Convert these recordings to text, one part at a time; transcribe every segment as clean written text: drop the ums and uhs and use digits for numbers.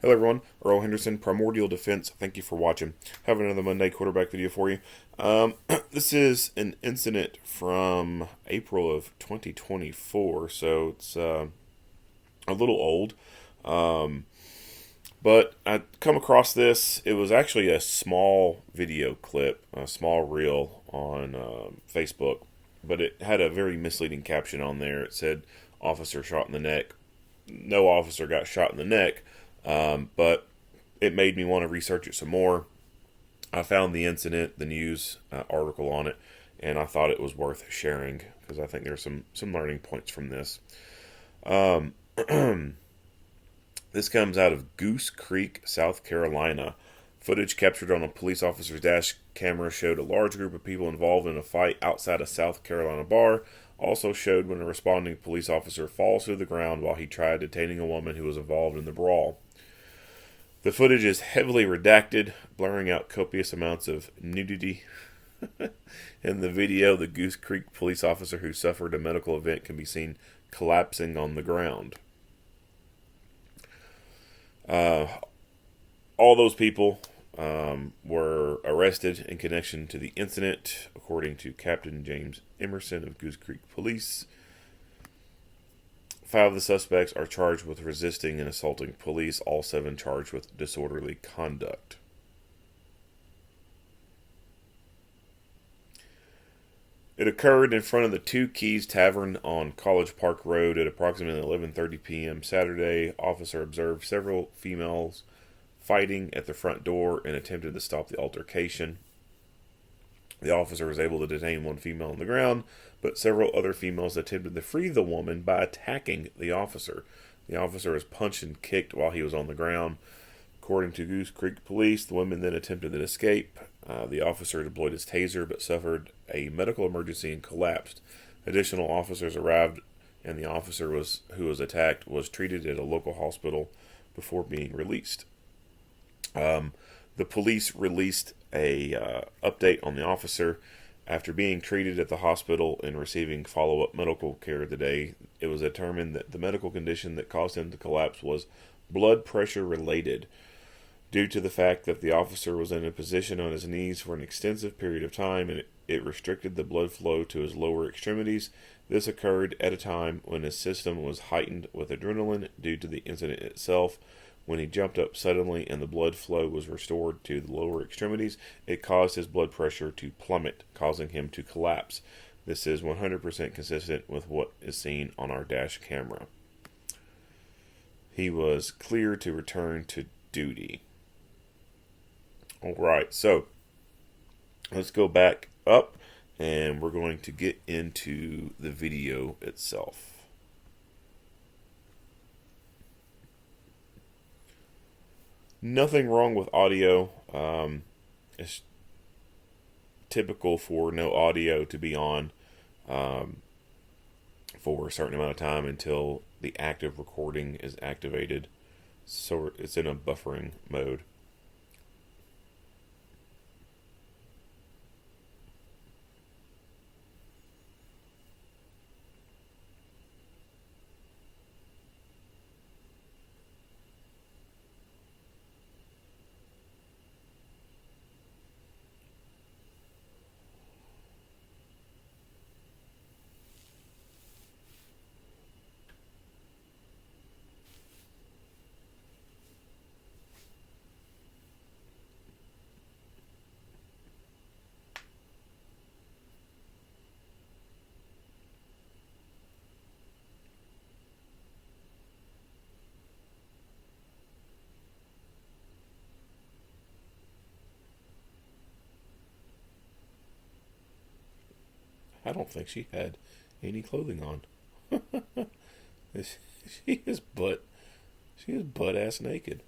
Hello everyone, Earl Henderson, Primordial Defense. Thank you for watching. Have another Monday quarterback video for you. This is an incident from April of 2024, so it's a little old. Um, but I come across this. It was actually a small video clip, a small reel on Facebook, but it had a very misleading caption on there. It said, "Officer shot in the neck." No officer got shot in the neck, but it made me want to research it some more. I found the incident, the news article on it, and I thought it was worth sharing because I think there's some learning points from this. Um, this comes out of Goose Creek, South Carolina. Footage captured on a police officer's dash camera showed a large group of people involved in a fight outside a South Carolina bar. Also showed when a responding police officer falls to the ground while he tried detaining a woman who was involved in the brawl. The footage is heavily redacted, blurring out copious amounts of nudity. In the video, the Goose Creek police officer who suffered a medical event can be seen collapsing on the ground. Uh, all those people were arrested in connection to the incident, according to Captain James Emerson of Goose Creek Police. 5 of the suspects are charged with resisting and assaulting police, all 7 charged with disorderly conduct. It occurred in front of the Two Keys Tavern on College Park Road at approximately 11:30 p.m. Saturday. Officer observed several females fighting at the front door and attempted to stop the altercation. The officer was able to detain one female on the ground, but several other females attempted to free the woman by attacking the officer. The officer was punched and kicked while he was on the ground. According to Goose Creek Police, the women then attempted to escape. The officer deployed his taser but suffered a medical emergency and collapsed. Additional officers arrived, and the officer who was attacked was treated at a local hospital before being released. The police released a update on the officer. After being treated at the hospital and receiving follow-up medical care today, it was determined that the medical condition that caused him to collapse was blood pressure related. Due to the fact that the officer was in a position on his knees for an extensive period of time and it restricted the blood flow to his lower extremities, this occurred at a time when his system was heightened with adrenaline due to the incident itself. When he jumped up suddenly and the blood flow was restored to the lower extremities, it caused his blood pressure to plummet, causing him to collapse. This is 100% consistent with what is seen on our dash camera. He was cleared to return to duty. Alright, so let's go back up and we're going to get into the video itself. Nothing wrong with audio. It's typical for no audio to be on for a certain amount of time until the active recording is activated. So it's in a buffering mode. I don't think she had any clothing on. she is butt. She is butt ass naked.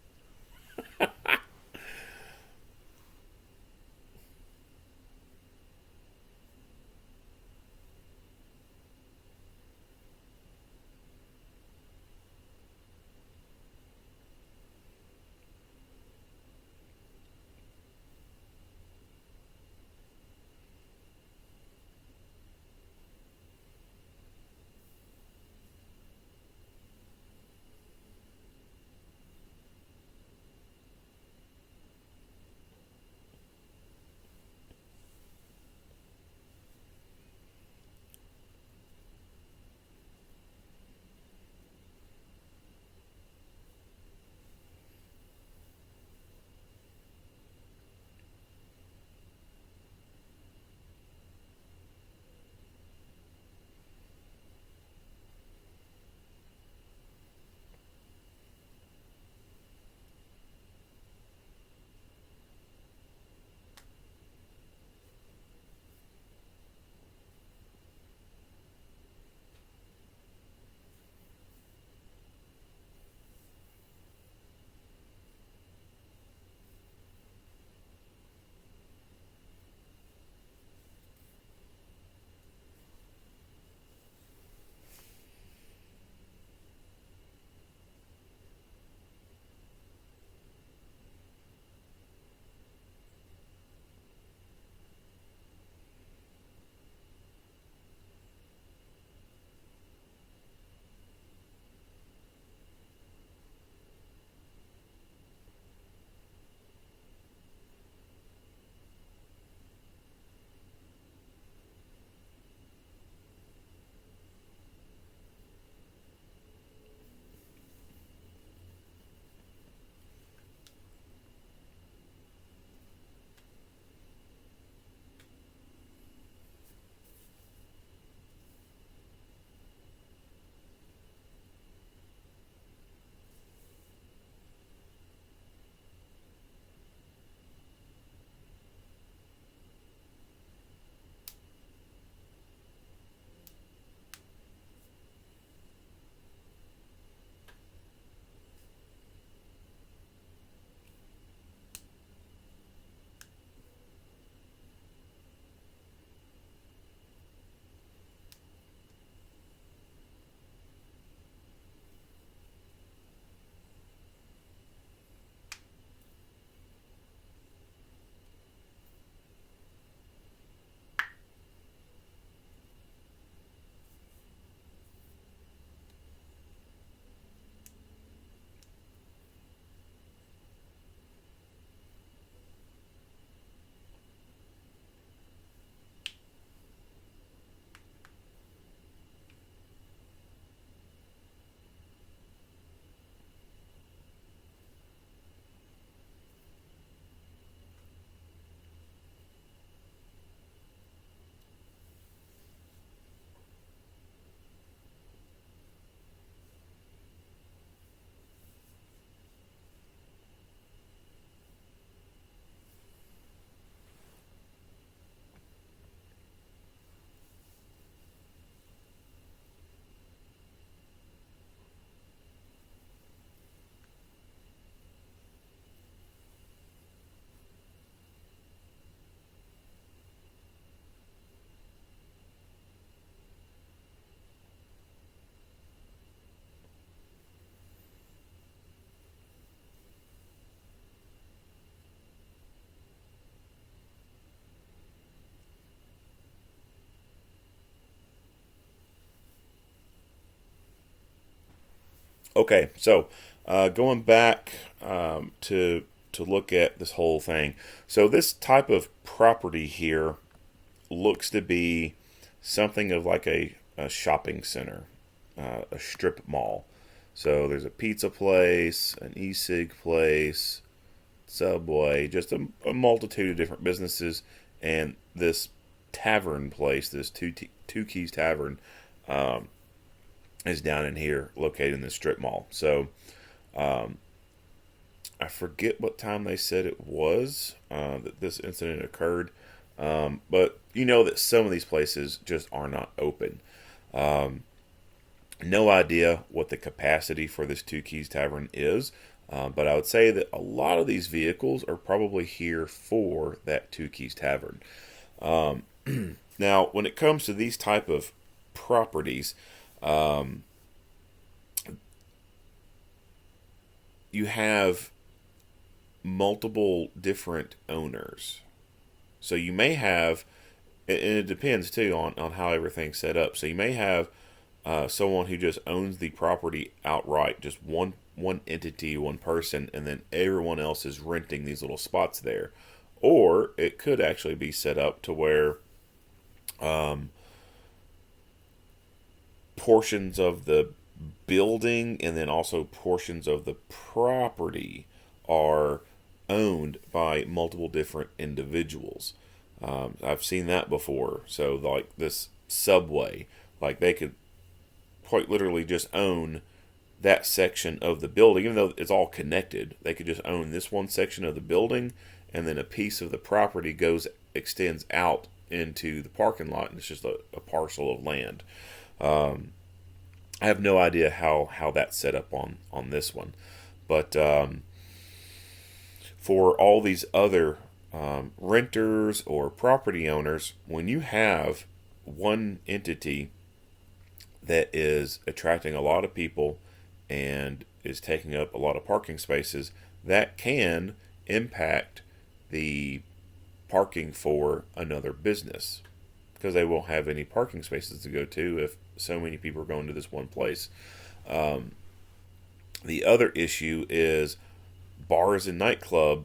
Okay, so going back to look at this whole thing. So this type of property here looks to be something of like a shopping center, a strip mall. So there's a pizza place, an e-cig place, Subway, just a multitude of different businesses, and this tavern place, this Two Keys Tavern, um, is down in here, located in the strip mall. So I forget what time they said it was that this incident occurred, but you know that some of these places just are not open. Um, no idea what the capacity for this Two Keys Tavern is, but I would say that a lot of these vehicles are probably here for that Two Keys Tavern. Um, Now, when it comes to these type of properties, um, you have multiple different owners. So you may have, and it depends too on how everything's set up. So you may have someone who just owns the property outright, just one entity, one person, and then everyone else is renting these little spots there. Or it could actually be set up to where um, portions of the building and then also portions of the property are owned by multiple different individuals. I've seen that before. So, like this Subway, like they could quite literally just own that section of the building, even though it's all connected. They could just own this one section of the building, and then a piece of the property extends out into the parking lot, and it's just a parcel of land. Um, I have no idea how that's set up on this one, but for all these other renters or property owners, when you have one entity that is attracting a lot of people and is taking up a lot of parking spaces, that can impact the parking for another business because they won't have any parking spaces to go to if so many people are going to this one place. Um, the other issue is bars and nightclub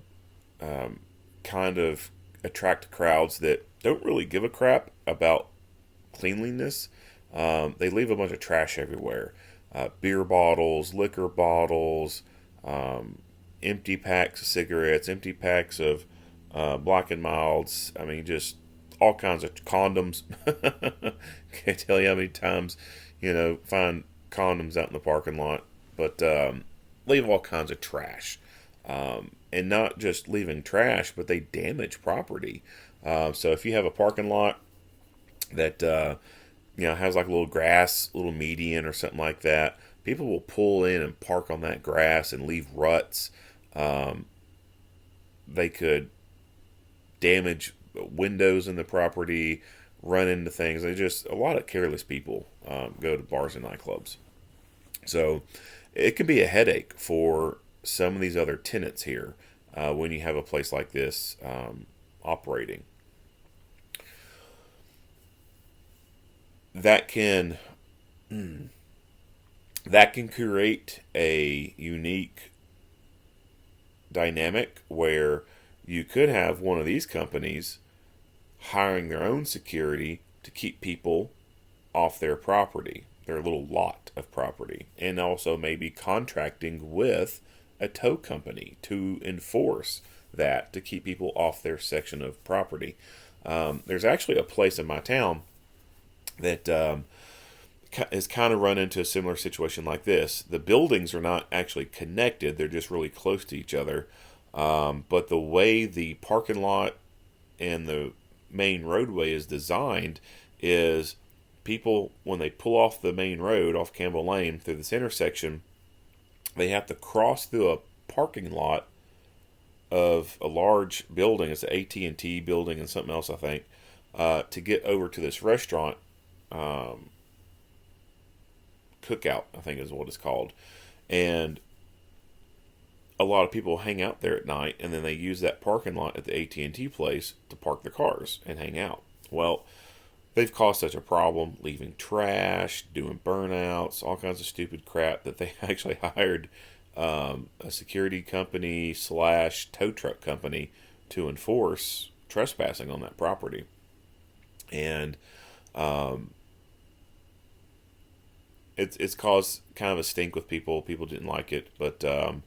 um, kind of attract crowds that don't really give a crap about cleanliness. They leave a bunch of trash everywhere, beer bottles, liquor bottles, empty packs of cigarettes, empty packs of Black and Milds. I mean, just all kinds of condoms. Can't tell you how many times, find condoms out in the parking lot. But leave all kinds of trash. And not just leaving trash, but they damage property. So if you have a parking lot that has like a little grass, little median or something like that, people will pull in and park on that grass and leave ruts. They could damage windows in the property, run into things. They just a lot of careless people go to bars and nightclubs. So it can be a headache for some of these other tenants here when you have a place like this operating. That can that can create a unique dynamic where you could have one of these companies hiring their own security to keep people off their property, their little lot of property, and also maybe contracting with a tow company to enforce that to keep people off their section of property. There's actually a place in my town that has kind of run into a similar situation like this. The buildings are not actually connected, they're just really close to each other. But the way the parking lot and the main roadway is designed is people, when they pull off the main road, off Campbell Lane through this intersection, they have to cross through a parking lot of a large building. It's an AT&T building and something else, I think, to get over to this restaurant. Cookout, I think is what it's called. And a lot of people hang out there at night, and then they use that parking lot at the AT&T place to park their cars and hang out. Well, they've caused such a problem, leaving trash, doing burnouts, all kinds of stupid crap, that they actually hired a security company slash tow truck company to enforce trespassing on that property. And it's caused kind of a stink with people. People didn't like it, but at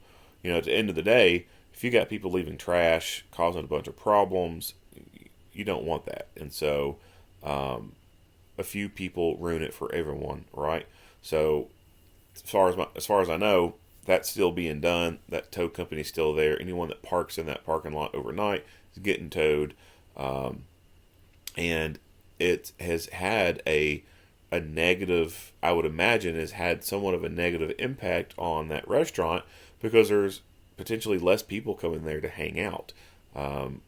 the end of the day, if you got people leaving trash, causing a bunch of problems, you don't want that. And so, a few people ruin it for everyone, right? So, as far as I know, that's still being done. That tow company's still there. Anyone that parks in that parking lot overnight is getting towed, and it has had a negative, I would imagine, has had somewhat of a negative impact on that restaurant, because there's potentially less people coming there to hang out.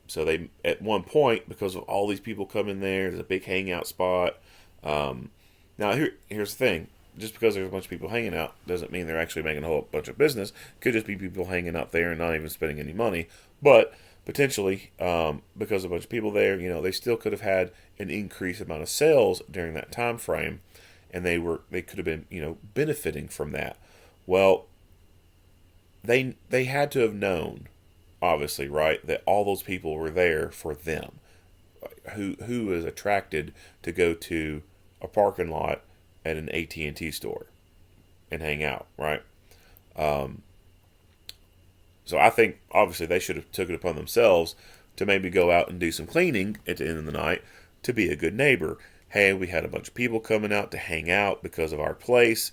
So they, at one point, because of all these people coming there, there's a big hangout spot. Now here's the thing: just because there's a bunch of people hanging out doesn't mean they're actually making a whole bunch of business. Could just be people hanging out there and not even spending any money. But potentially, because of a bunch of people there, they still could have had an increased amount of sales during that time frame, and they could have been, benefiting from that. Well, they had to have known, obviously, right, that all those people were there for them. Who is attracted to go to a parking lot at an AT&T store and hang out, right? So I think obviously they should have took it upon themselves to maybe go out and do some cleaning at the end of the night, to be a good neighbor. Hey, we had a bunch of people coming out to hang out because of our place.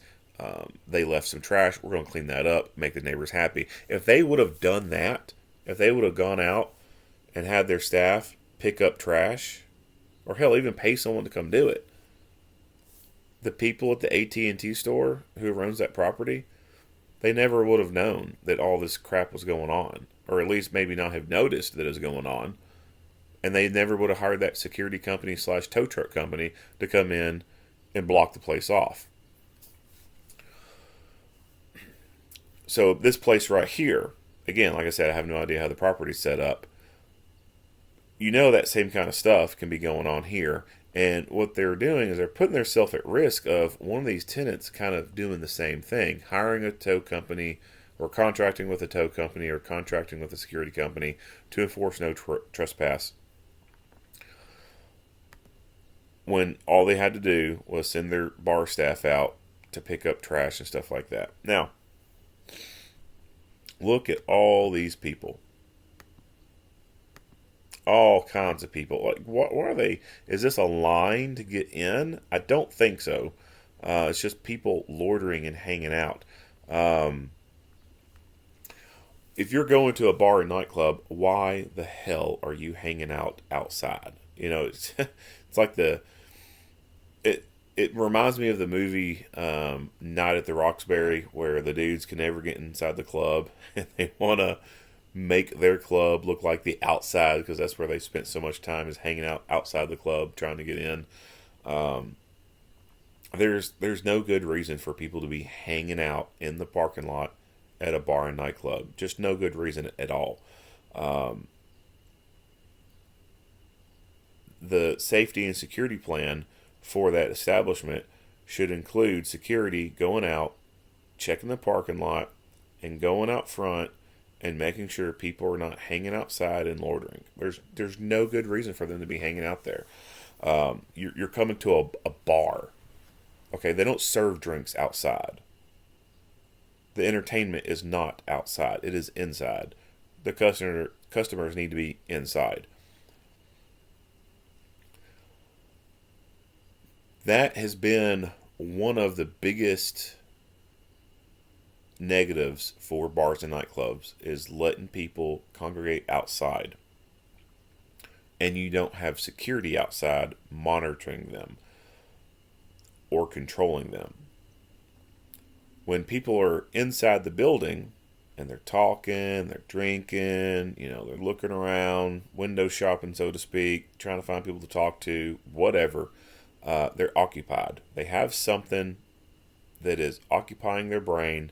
They left some trash. We're going to clean that up, make the neighbors happy. If they would have done that, if they would have gone out and had their staff pick up trash, or hell, even pay someone to come do it, the people at the AT&T store who runs that property, they never would have known that all this crap was going on, or at least maybe not have noticed that it was going on. And they never would have hired that security company slash tow truck company to come in and block the place off. So this place right here, again, like I said, I have no idea how the property's set up. That same kind of stuff can be going on here. And what they're doing is they're putting themselves at risk of one of these tenants kind of doing the same thing, hiring a tow company, or contracting with a tow company, or contracting with a security company to enforce no trespass, when all they had to do was send their bar staff out to pick up trash and stuff like that. Now, look at all these people. All kinds of people. Like, what are they? Is this a line to get in? I don't think so. It's just people loitering and hanging out. If you're going to a bar and nightclub, why the hell are you hanging out outside? It's it's like it reminds me of the movie Night at the Roxbury, where the dudes can never get inside the club and they want to make their club look like the outside, because that's where they spent so much time, is hanging out outside the club trying to get in. There's no good reason for people to be hanging out in the parking lot at a bar and nightclub. Just no good reason at all. The safety and security plan for that establishment should include security going out, checking the parking lot, and going out front and making sure people are not hanging outside and loitering. There's no good reason for them to be hanging out there. You're coming to a bar. Okay, they don't serve drinks outside. The entertainment is not outside. It is inside. The customers need to be inside. That has been one of the biggest negatives for bars and nightclubs, is letting people congregate outside, and you don't have security outside monitoring them or controlling them. When people are inside the building and they're talking, they're drinking, they're looking around, window shopping, so to speak, trying to find people to talk to, whatever, they're occupied. They have something that is occupying their brain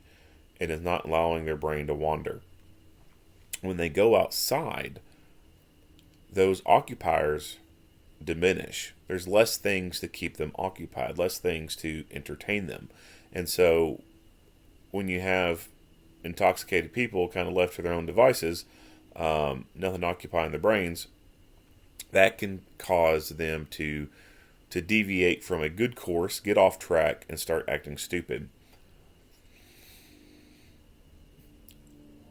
and is not allowing their brain to wander. When they go outside, those occupiers diminish. There's less things to keep them occupied, less things to entertain them. And so when you have intoxicated people kind of left to their own devices, nothing occupying their brains, that can cause them to deviate from a good course, get off track, and start acting stupid.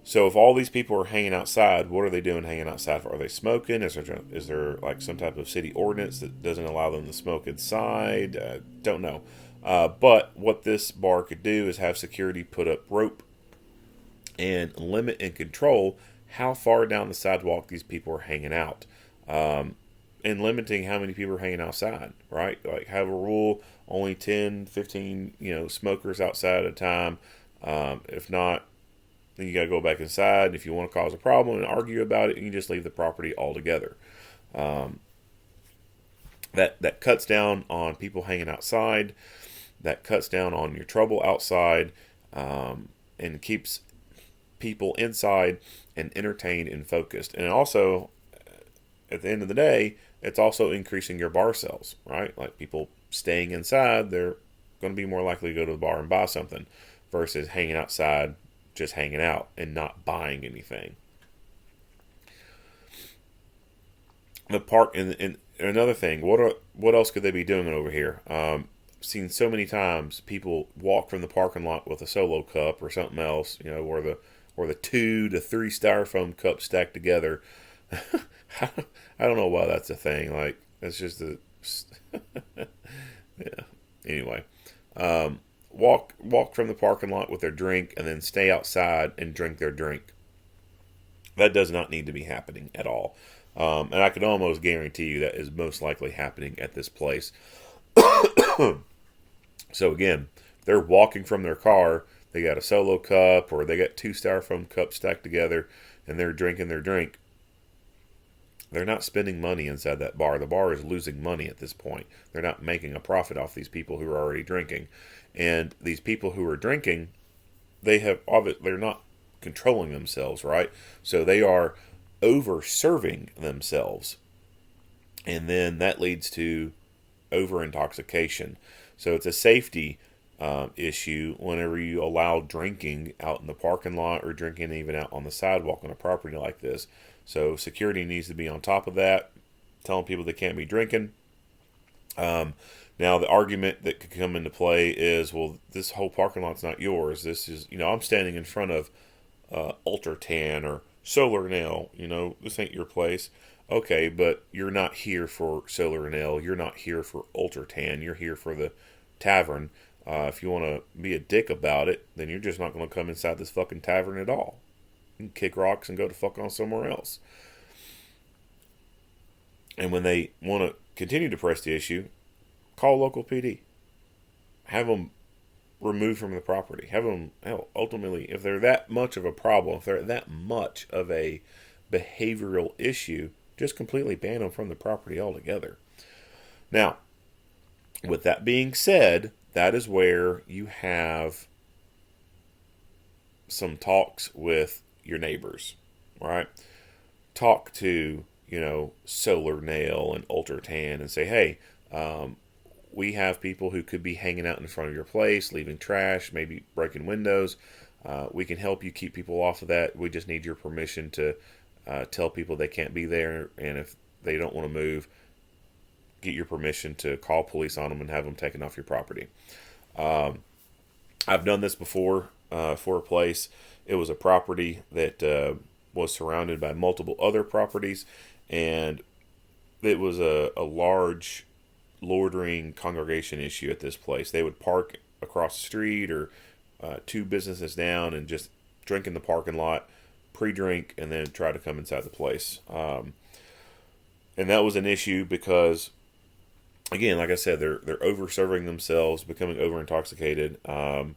So if all these people are hanging outside, what are they doing hanging outside for? Are they smoking? Is there like some type of city ordinance that doesn't allow them to smoke inside? Don't know. But what this bar could do is have security put up rope and limit and control how far down the sidewalk these people are hanging out. And limiting how many people are hanging outside, right? Like have a rule, only 10, 15, smokers outside at a time. If not, then you got to go back inside. If you want to cause a problem and argue about it, you can just leave the property altogether. That cuts down on people hanging outside. That cuts down on your trouble outside, and keeps people inside and entertained and focused. And also, at the end of the day, it's also increasing your bar sales, right? Like people staying inside, they're going to be more likely to go to the bar and buy something versus hanging outside, just hanging out and not buying anything. The park, and another thing, what else could they be doing over here? Seen so many times people walk from the parking lot with a Solo cup or something else, or the 2 to 3 styrofoam cups stacked together. I don't know why that's a thing. Like, it's just a yeah. Anyway, walk from the parking lot with their drink and then stay outside and drink their drink. That does not need to be happening at all. And I can almost guarantee you that is most likely happening at this place. So again, they're walking from their car, they got a Solo cup or they got 2 styrofoam cups stacked together and they're drinking their drink. They're not spending money inside that bar. The bar is losing money at this point. They're not making a profit off these people who are already drinking. And these people who are drinking, they're not controlling themselves, right? So they are over serving themselves. And then that leads to over intoxication. So it's a safety issue whenever you allow drinking out in the parking lot or drinking even out on the sidewalk on a property like this. So security needs to be on top of that, telling people they can't be drinking. Now the argument that could come into play is, well, this whole parking lot's not yours. This is, I'm standing in front of Ultra Tan or Solar Nail. This ain't your place. Okay, but you're not here for Solar Nail. You're not here for Ultra Tan. You're here for the tavern. If you want to be a dick about it, then you're just not going to come inside this fucking tavern at all. You can kick rocks and go to fuck on somewhere else. And when they want to continue to press the issue, call local PD. Have them removed from the property. Have them, ultimately, if they're that much of a problem, if they're that much of a behavioral issue, just completely ban them from the property altogether. Now, with that being said, that is where you have some talks with your neighbors, right? Talk to, Solar Nail and Ultra Tan and say, hey, we have people who could be hanging out in front of your place, leaving trash, maybe breaking windows. We can help you keep people off of that. We just need your permission to tell people they can't be there, and if they don't want to move, get your permission to call police on them and have them taken off your property. I've done this before for a place. It was a property that was surrounded by multiple other properties, and it was a large loitering congregation issue at this place. They would park across the street or 2 businesses down and just drink in the parking lot, pre-drink, and then try to come inside the place. And that was an issue because, again, like I said, they're over-serving themselves, becoming over-intoxicated. All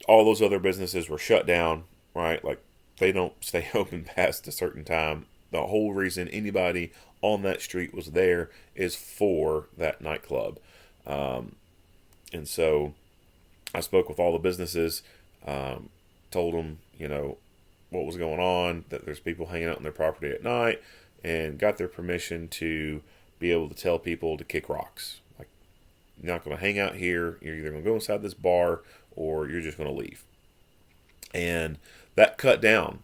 those other businesses were shut down, right? Like, they don't stay open past a certain time. The whole reason anybody on that street was there is for that nightclub. And so I spoke with all the businesses, told them, what was going on, that there's people hanging out on their property at night, and got their permission to be able to tell people to kick rocks. Like, you're not going to hang out here. You're either going to go inside this bar or you're just going to leave. And that cut down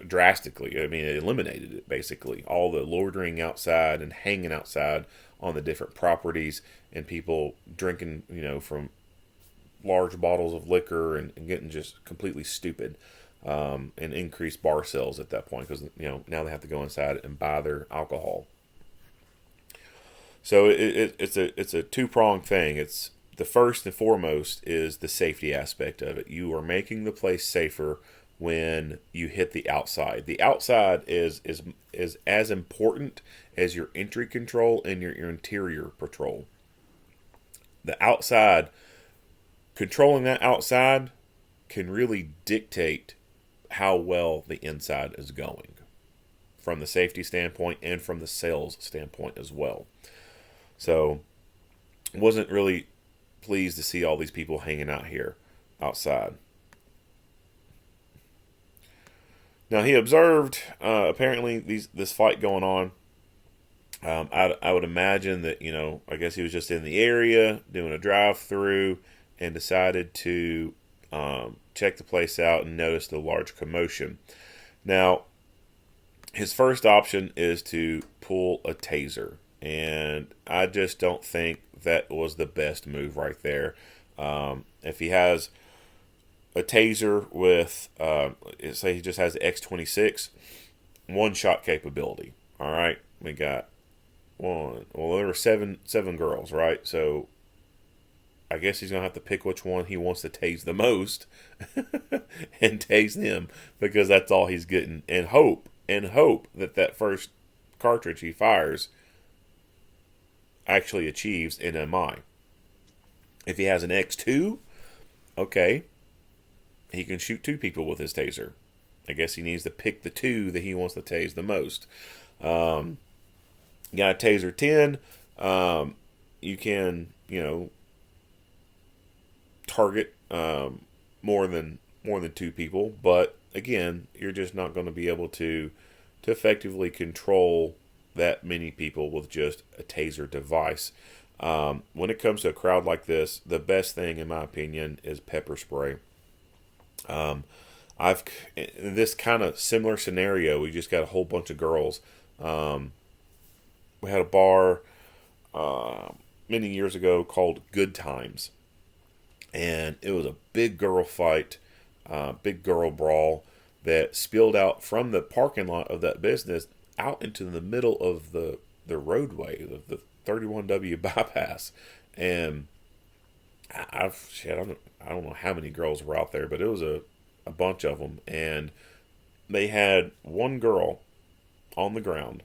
drastically. I mean, it eliminated it basically. All the loitering outside and hanging outside on the different properties, and people drinking, from large bottles of liquor and getting just completely stupid, and increased bar sales at that point because now they have to go inside and buy their alcohol. So it's a two-pronged thing. It's the first and foremost is the safety aspect of it. You are making the place safer when you hit the outside. The outside is as important as your entry control and your interior patrol. The outside, controlling that outside can really dictate how well the inside is going from the safety standpoint and from the sales standpoint as well. So, wasn't really pleased to see all these people hanging out here outside. Now, he observed apparently this fight going on. I would imagine that, I guess he was just in the area doing a drive-through and decided to check the place out and noticed a large commotion. Now, his first option is to pull a taser, and I just don't think that was the best move right there. If he has a taser with, say he just has the X26, one-shot capability. All right, we got one. Well, there were seven girls, right? So I guess he's gonna have to pick which one he wants to tase the most, and tase them because that's all he's getting, and hope that first cartridge he fires actually achieves an MI. If he has an X2, okay, he can shoot two people with his taser. I guess he needs to pick the two that he wants to tase the most. You got a taser 10. You can, target more than two people, but again, you're just not going to be able to effectively control that many people with just a taser device. When it comes to a crowd like this, the best thing, in my opinion, is pepper spray. I've in this kind of similar scenario. We just got a whole bunch of girls. We had a bar many years ago called Good Times, and it was a big girl fight, big girl brawl that spilled out from the parking lot of that business out into the middle of the roadway, the 31W bypass, and I don't know how many girls were out there, but it was a bunch of them, and they had one girl on the ground,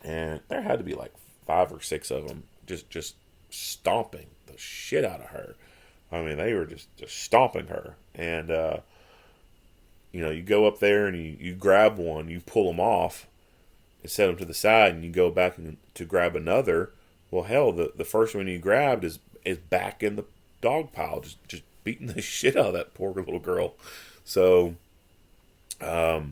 and there had to be like 5 or 6 of them just stomping the shit out of her. I mean, they were just stomping her, and you go up there and you grab one, you pull them off, and set them to the side, and you go back to grab another. Well, hell, the first one you grabbed is back in the dog pile, just beating the shit out of that poor little girl. So, I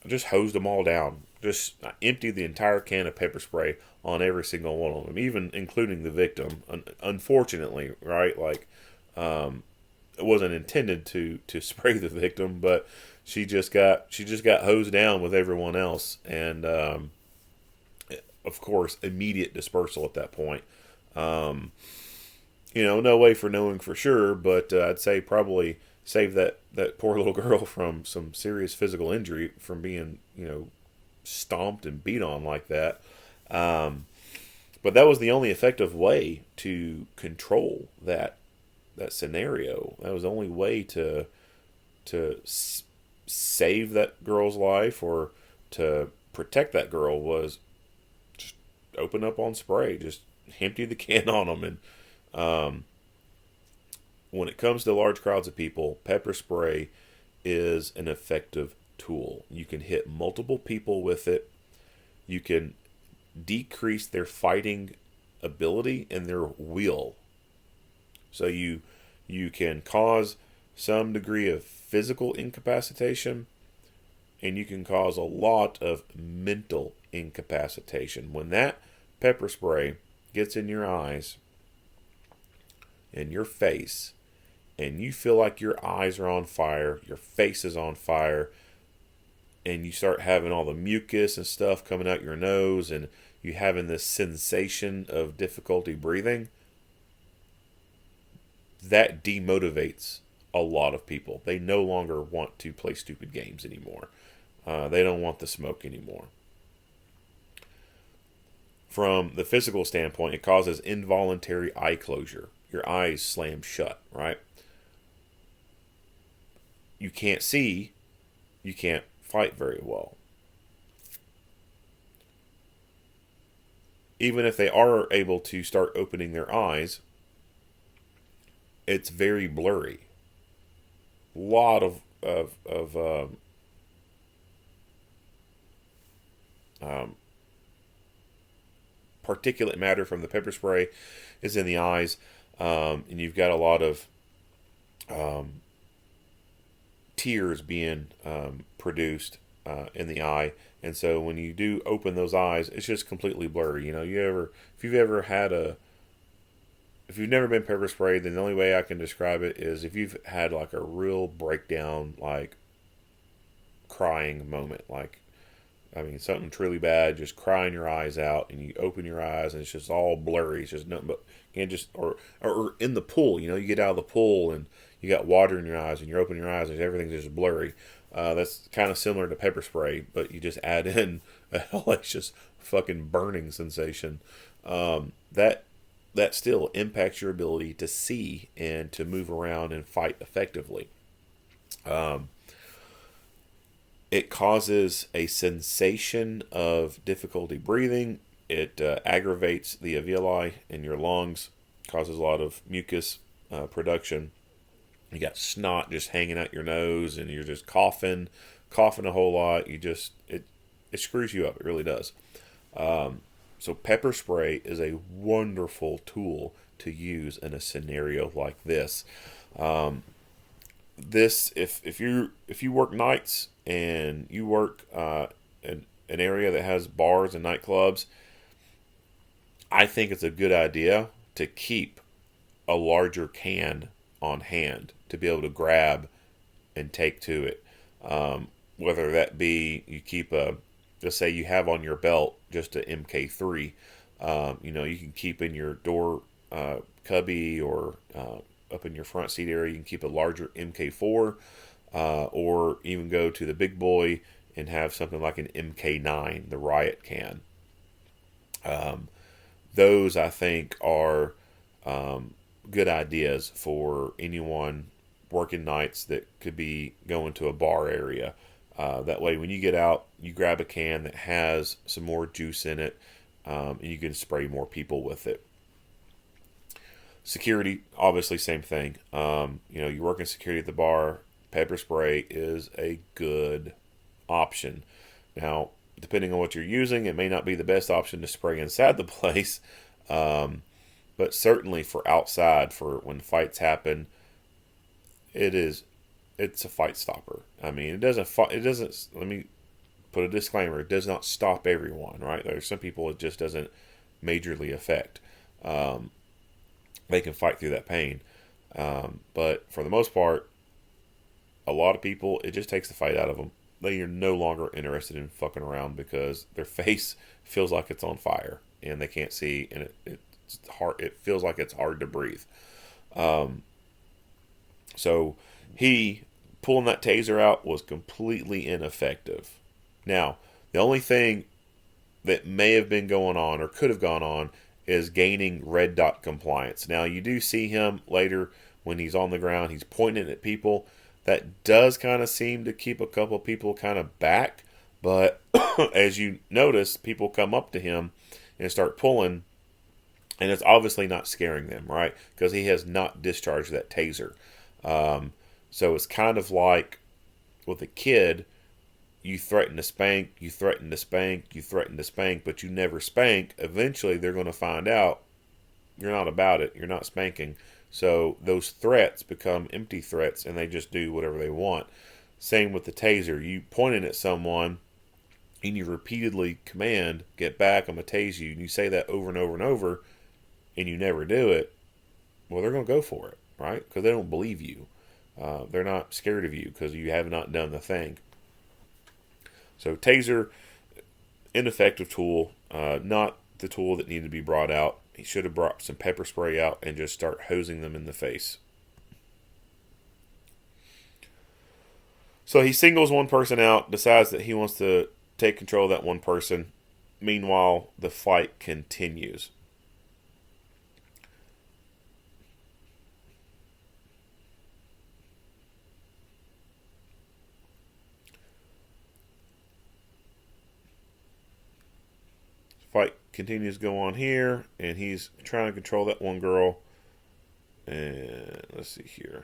just hosed them all down. I emptied the entire can of pepper spray on every single one of them, even including the victim. Unfortunately, right? Like, it wasn't intended to spray the victim, but she just got hosed down with everyone else, and of course, immediate dispersal at that point. No way for knowing for sure, but I'd say probably save that poor little girl from some serious physical injury from being, stomped and beat on like that. But that was the only effective way to control that scenario. That was the only way to save that girl's life or to protect that girl was just open up on spray, just empty the can on them. And when it comes to large crowds of people, pepper spray is an effective tool. You can hit multiple people with it. You can decrease their fighting ability and their will. So you can cause some degree of physical incapacitation, and you can cause a lot of mental incapacitation. When that pepper spray gets in your eyes and your face, and you feel like your eyes are on fire, your face is on fire, and you start having all the mucus and stuff coming out your nose, and you having this sensation of difficulty breathing, that demotivates a lot of people. They no longer want to play stupid games anymore. They don't want the smoke anymore. From the physical standpoint, it causes involuntary eye closure. Your eyes slam shut, right? You can't see, you can't fight very well. Even if they are able to start opening their eyes, it's very blurry. A lot of particulate matter from the pepper spray is in the eyes, and you've got a lot of tears being produced in the eye, and so when you do open those eyes, it's just completely blurry. You know, if you've never been pepper sprayed, then the only way I can describe it is if you've had like a real breakdown, like crying moment, like, I mean, something truly bad, just crying your eyes out, and you open your eyes and it's just all blurry. It's just nothing but, you can't just, or in the pool, you know, you get out of the pool and you got water in your eyes and you're opening your eyes and everything's just blurry. That's kind of similar to pepper spray, but you just add in a hellacious fucking burning sensation. That still impacts your ability to see and to move around and fight effectively. It causes a sensation of difficulty breathing. It aggravates the alveoli in your lungs, causes a lot of mucus production. You got snot just hanging out your nose, and you're just coughing a whole lot. It screws you up. It really does. So pepper spray is a wonderful tool to use in a scenario like this. If you work nights and you work in an area that has bars and nightclubs, I think it's a good idea to keep a larger can on hand to be able to grab and take to it. Whether that be you keep let's say you have on your belt just a MK3, you can keep in your door cubby or up in your front seat area, you can keep a larger MK4, or even go to the big boy and have something like an MK9, the riot can. Those, I think, are good ideas for anyone working nights that could be going to a bar area. That way, when you get out, you grab a can that has some more juice in it, and you can spray more people with it. Security, obviously, same thing. You work in security at the bar, pepper spray is a good option. Now, depending on what you're using, it may not be the best option to spray inside the place, but certainly for outside, for when fights happen, it's a fight stopper. I mean, it doesn't, let me put a disclaimer, it does not stop everyone, right? There's some people it just doesn't majorly affect. They can fight through that pain. But for the most part, a lot of people, it just takes the fight out of them. They are no longer interested in fucking around because their face feels like it's on fire and they can't see, and it's hard. It feels like it's hard to breathe. So he pulling that taser out was completely ineffective. Now, the only thing that may have been going on or could have gone on is gaining red dot compliance. Now, you do see him later when he's on the ground, he's pointing at people. That does kind of seem to keep a couple people kind of back, but as you notice, people come up to him and start pulling, and it's obviously not scaring them, right? Because he has not discharged that taser. So it's kind of like with a kid, you threaten to spank, you threaten to spank, you threaten to spank, but you never spank. Eventually, they're going to find out you're not about it, you're not spanking. So those threats become empty threats, and they just do whatever they want. Same with the taser. You point it at someone and you repeatedly command, get back, I'm going to tase you, and you say that over and over and over, and you never do it, well, they're going to go for it, right? Because they don't believe you. They're not scared of you because you have not done the thing. So taser, ineffective tool, not the tool that needed to be brought out. He should have brought some pepper spray out and just start hosing them in the face. So he singles one person out, decides that he wants to take control of that one person. Meanwhile, the fight continues. Fight continues to go on here, and he's trying to control that one girl. And let's see here.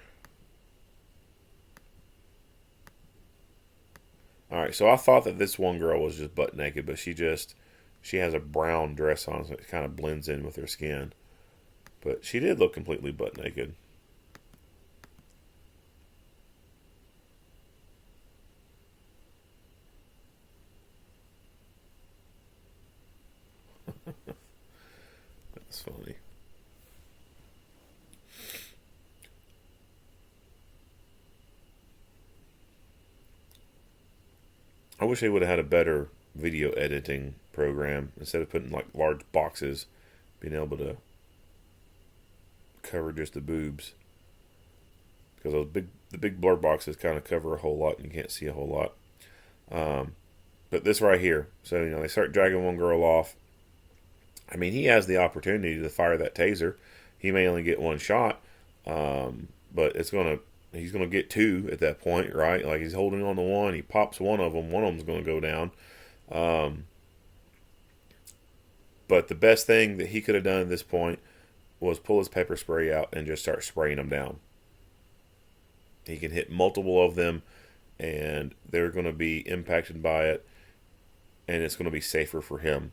All right, so I thought that this one girl was just butt naked, but she has a brown dress on, so it kind of blends in with her skin. But she did look completely butt naked. That's funny. I wish they would have had a better video editing program instead of putting like large boxes, being able to cover just the boobs. Because the big blur boxes kind of cover a whole lot and you can't see a whole lot. But this right here, so they start dragging one girl off. I mean, he has the opportunity to fire that taser. He may only get one shot, but he's gonna get two at that point, right? Like he's holding on to one, he pops one of them's gonna go down. But the best thing that he could have done at this point was pull his pepper spray out and just start spraying them down. He can hit multiple of them, and they're going to be impacted by it, and it's going to be safer for him.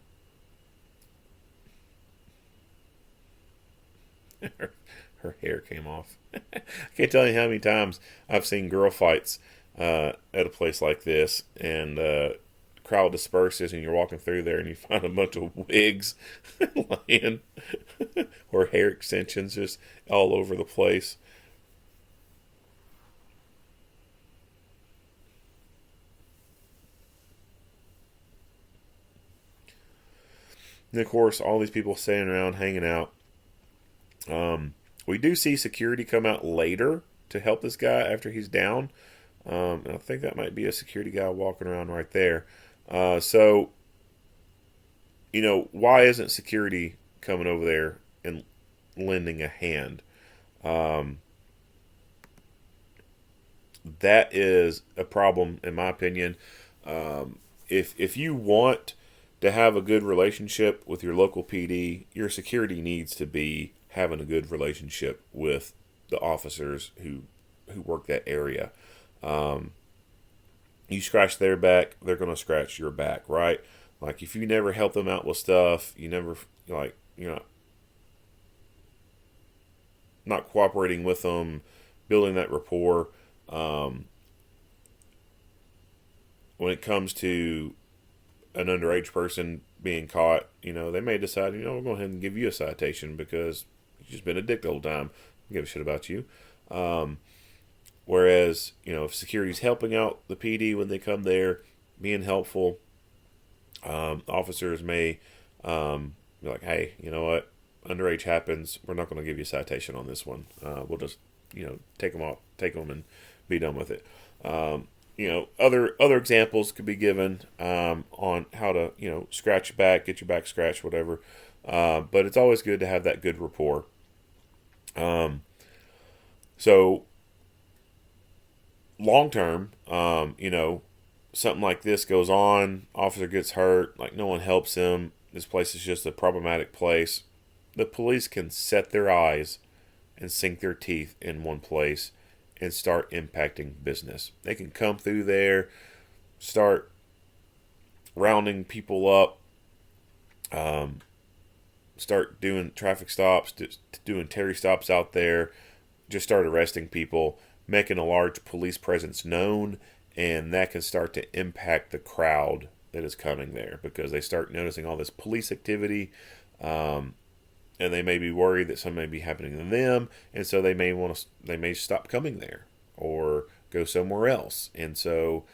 Her hair came off. I can't tell you how many times I've seen girl fights at a place like this, and crowd disperses, and you're walking through there, and you find a bunch of wigs laying, or hair extensions just all over the place. And of course, all these people standing around, hanging out. We do see security come out later to help this guy after he's down. And I think that might be a security guy walking around right there. So, why isn't security coming over there and lending a hand? That is a problem, in my opinion. If you want to have a good relationship with your local PD, your security needs to be having a good relationship with the officers who work that area. You scratch their back, they're going to scratch your back, right? Like if you never help them out with stuff, you never not cooperating with them, building that rapport. When it comes to an underage person being caught, they may decide, we'll go ahead and give you a citation because you've just been a dick the whole time. I don't give a shit about you. Whereas, if security's helping out the PD when they come there, being helpful, officers may be like, hey, you know what? Underage happens. We're not going to give you a citation on this one. We'll just, take them and be done with it. Other examples could be given on how to, scratch your back, get your back scratched, whatever. But it's always good to have that good rapport. So long term, something like this goes on, officer gets hurt, like no one helps him, this place is just a problematic place. The police can set their eyes and sink their teeth in one place and start impacting business. They can come through there, start rounding people up, start doing traffic stops, doing Terry stops out there, just start arresting people, making a large police presence known, and that can start to impact the crowd that is coming there because they start noticing all this police activity, and they may be worried that something may be happening to them, and so they may stop coming there or go somewhere else, and so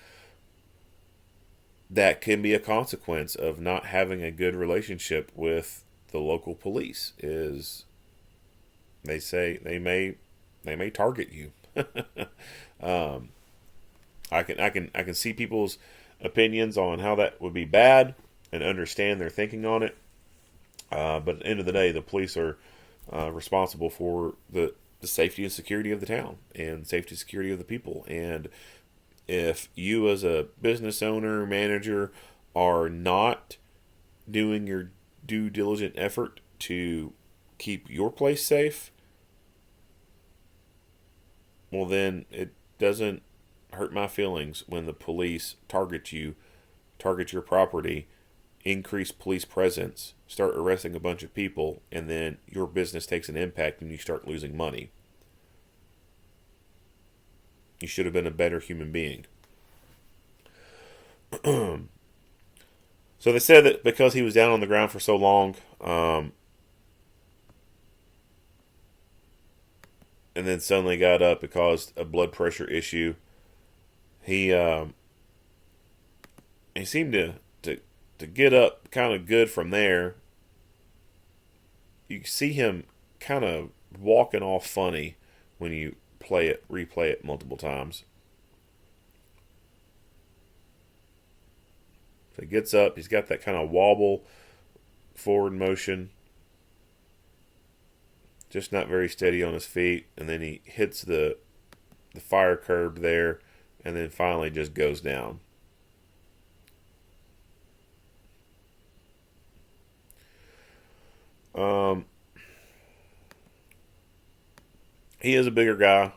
that can be a consequence of not having a good relationship with the local police. Is they say they may target you. um, I can see people's opinions on how that would be bad and understand their thinking on it. But at the end of the day, the police are responsible for the safety and security of the town and safety and security of the people. And if you, as a business owner, manager, are not doing your due diligent effort to keep your place safe, well, then it doesn't hurt my feelings when the police target you, target your property, increase police presence, start arresting a bunch of people, and then your business takes an impact and you start losing money. You should have been a better human being. So they said that because he was down on the ground for so long, and then suddenly got up, it caused a blood pressure issue. He he seemed to get up kind of good from there. You see him kind of walking off funny when you replay it multiple times. So he gets up, he's got that kind of wobble, forward motion, just not very steady on his feet, and then he hits the fire curb there, and then finally just goes down. He is a bigger guy.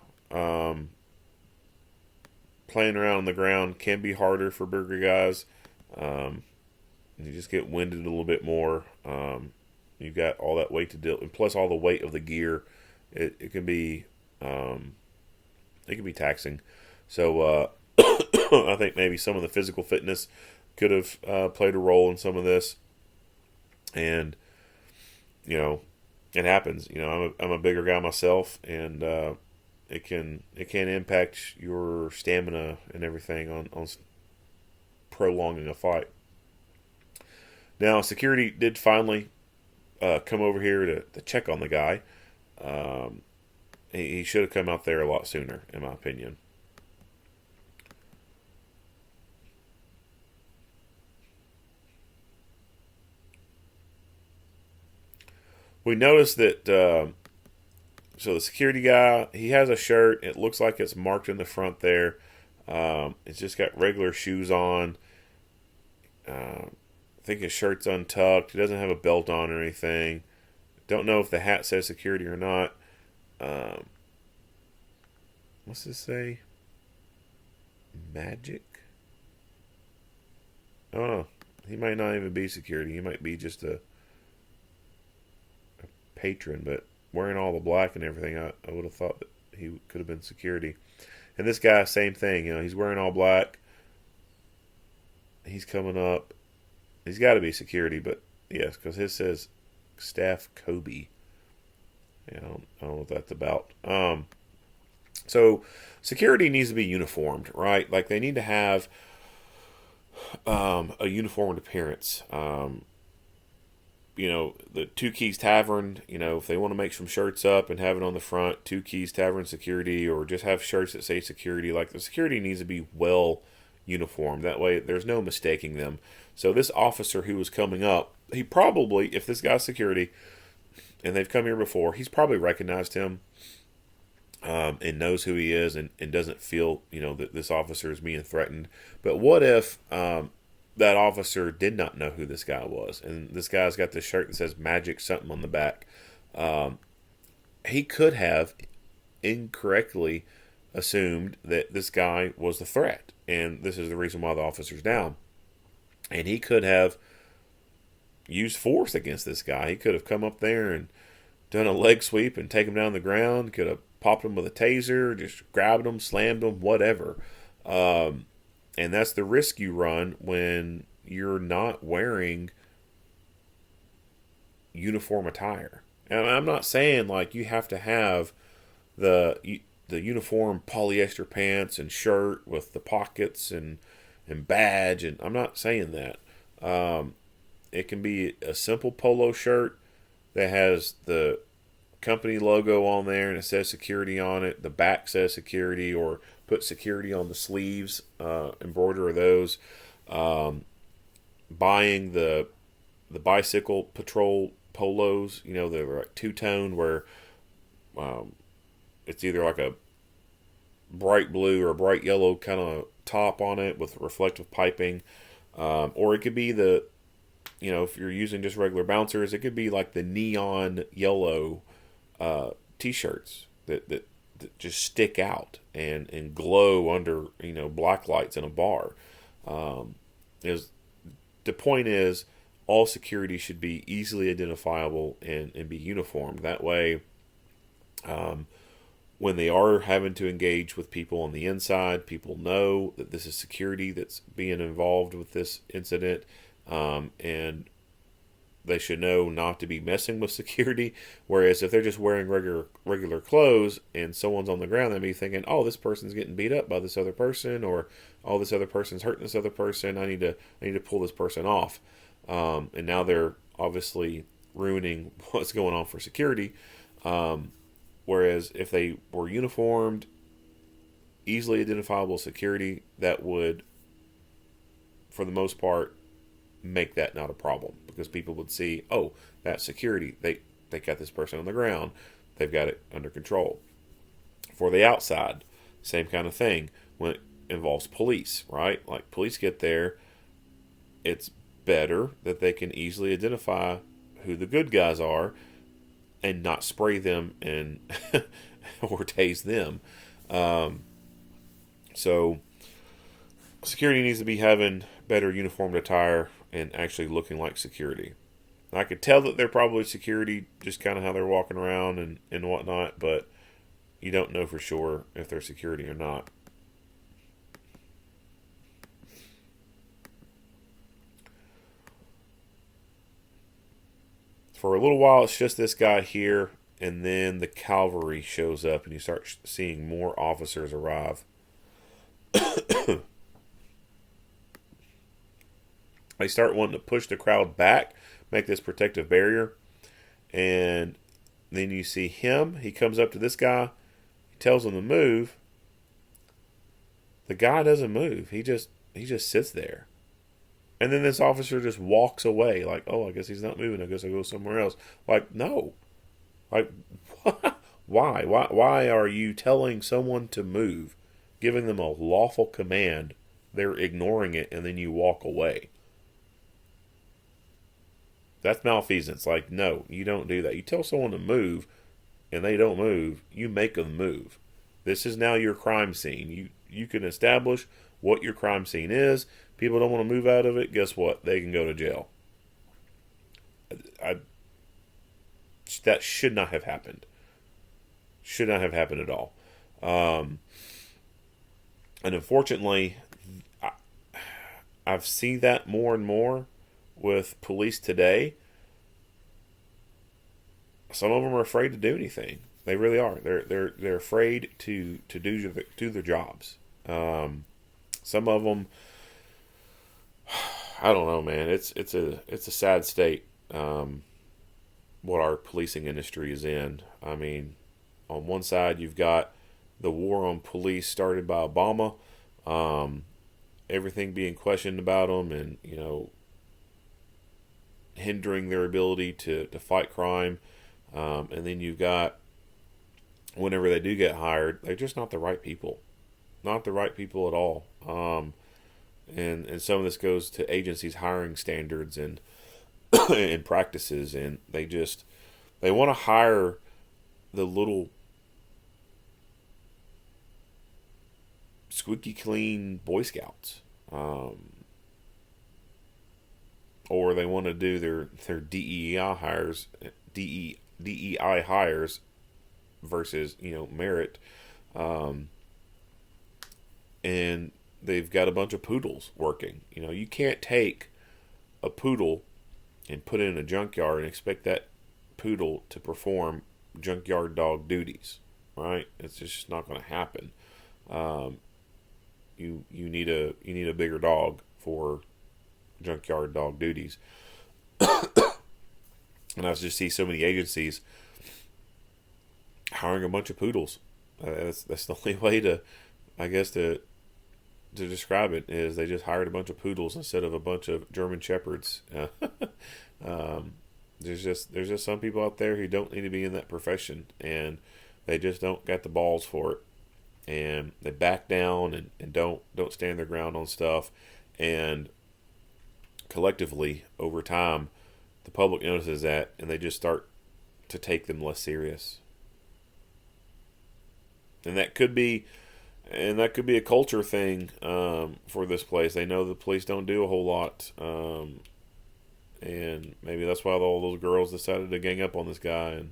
Playing around on the ground can be harder for bigger guys. You just get winded a little bit more. You've got all that weight to deal, and plus all the weight of the gear. It can be taxing. So I think maybe some of the physical fitness could have played a role in some of this, and it happens. I'm a bigger guy myself, and it can impact your stamina and everything on prolonging a fight. Now, security did finally come over here to check on the guy. He should have come out there a lot sooner, in my opinion. We noticed that so the security guy, he has a shirt. It looks like it's marked in the front there. It's just got regular shoes on. I think his shirt's untucked. He doesn't have a belt on or anything. Don't know if the hat says security or not. What's this say? Magic? I don't know. He might not even be security. He might be just a patron, but wearing all the black and everything, I would have thought that he could have been security. And this guy, same thing. He's wearing all black. He's coming up. He's got to be security, but yes, because his says Staff Kobe. Yeah, I don't know what that's about. So security needs to be uniformed, right? Like they need to have a uniformed appearance. The Two Keys Tavern, if they want to make some shirts up and have it on the front, Two Keys Tavern Security, or just have shirts that say security, like the security needs to be well uniformed. That way there's no mistaking them. So this officer who was coming up, he probably, if this guy's security, and they've come here before, he's probably recognized him and knows who he is and doesn't feel, that this officer is being threatened. But what if that officer did not know who this guy was, and this guy's got this shirt that says Magic something on the back? He could have incorrectly assumed that this guy was the threat, and this is the reason why the officer's down. And he could have used force against this guy. He could have come up there and done a leg sweep and take him down the ground. Could have popped him with a taser, just grabbed him, slammed him, whatever. And that's the risk you run when you're not wearing uniform attire. And I'm not saying like you have to have the uniform polyester pants and shirt with the pockets and badge, and I'm not saying that. It can be a simple polo shirt that has the company logo on there and it says security on it. The back says security, or put security on the sleeves, embroider those. Buying the bicycle patrol polos, they're like two-tone, where it's either like a bright blue or a bright yellow kind of top on it with reflective piping, or it could be if you're using just regular bouncers, it could be like the neon yellow t-shirts that just stick out and glow under black lights in a bar. Is the point is all security should be easily identifiable and be uniform. That way, when they are having to engage with people on the inside, people know that this is security that's being involved with this incident, and they should know not to be messing with security. Whereas if they're just wearing regular clothes and someone's on the ground, they'd be thinking, "Oh, this person's getting beat up by this other person," or "Oh, this other person's hurting this other person. I need to pull this person off." And now they're obviously ruining what's going on for security. Whereas if they were uniformed, easily identifiable security, that would, for the most part, make that not a problem, because people would see, oh, that's security. They got this person on the ground. They've got it under control. For the outside, same kind of thing when it involves police, right? Like police get there, it's better that they can easily identify who the good guys are and not spray them and or tase them. So security needs to be having better uniformed attire and actually looking like security. I could tell that they're probably security, just kind of how they're walking around and whatnot, but you don't know for sure if they're security or not. For a little while, it's just this guy here, and then the cavalry shows up, and you start seeing more officers arrive. They start wanting to push the crowd back, make this protective barrier, and then you see him. He comes up to this guy, he tells him to move. The guy doesn't move. He just sits there. And then this officer just walks away, like, oh, I guess he's not moving. I guess I'll go somewhere else. Like, no. Like, why? Why are you telling someone to move, giving them a lawful command? They're ignoring it, and then you walk away. That's malfeasance. Like, no, you don't do that. You tell someone to move, and they don't move. You make them move. This is now your crime scene. You can establish what your crime scene is. People don't want to move out of it. Guess what? They can go to jail. That should not have happened. Should not have happened at all. And unfortunately, I've seen that more and more with police today. Some of them are afraid to do anything. They really are. They're afraid to do their jobs. Some of them, I don't know, man. It's a sad state. What our policing industry is in. I mean, on one side you've got the war on police started by Obama, everything being questioned about them, and hindering their ability to fight crime. And then you've got, whenever they do get hired, they're just not the right people. Not the right people at all. And some of this goes to agencies' hiring standards and and practices, and they want to hire the little squeaky clean Boy Scouts, or they want to do their DEI hires versus merit, and they've got a bunch of poodles working. You know, you can't take a poodle and put it in a junkyard and expect that poodle to perform junkyard dog duties, right? It's just not going to happen. You need a bigger dog for junkyard dog duties. And I just see so many agencies hiring a bunch of poodles. That's the only way to, I guess, to describe it, is they just hired a bunch of poodles instead of a bunch of German shepherds. There's just some people out there who don't need to be in that profession, and they just don't got the balls for it, and they back down and don't stand their ground on stuff, and collectively over time the public notices that, and they just start to take them less serious. And that could be a culture thing for this place. They know the police don't do a whole lot, and maybe that's why all those girls decided to gang up on this guy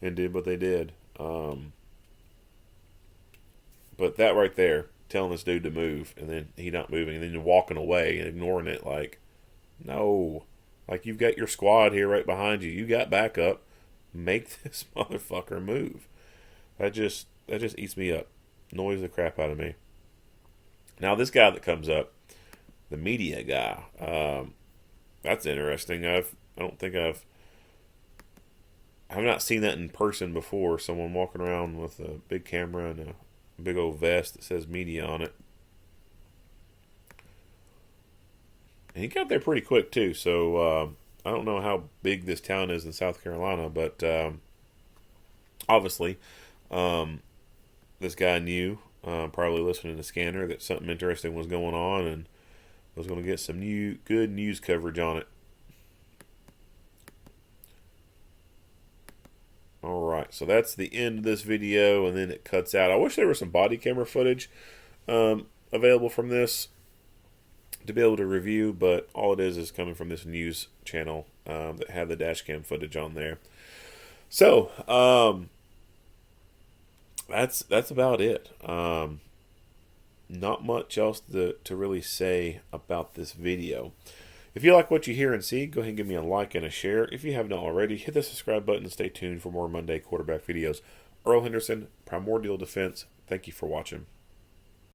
and did what they did. But that right there, telling this dude to move, and then he not moving, and then walking away and ignoring it, like, no, like, you've got your squad here right behind you. You got backup. Make this motherfucker move. That just eats me up. Annoys the crap out of me. Now, this guy that comes up, the media guy, that's interesting. I've not seen that in person before. Someone walking around with a big camera and a big old vest that says media on it. And he got there pretty quick too. So I don't know how big this town is in South Carolina, but obviously this guy knew, probably listening to Scanner, that something interesting was going on, and was going to get some good news coverage on it. Alright, so that's the end of this video, and then it cuts out. I wish there was some body camera footage available from this to be able to review, but all it is coming from this news channel that had the dash cam footage on there. So, that's about it. Not much else to really say about this video. If you like what you hear and see, go ahead and give me a like and a share. If you haven't already, hit the subscribe button and stay tuned for more Monday quarterback videos. Earl Henderson, Primordial Defense. Thank you for watching.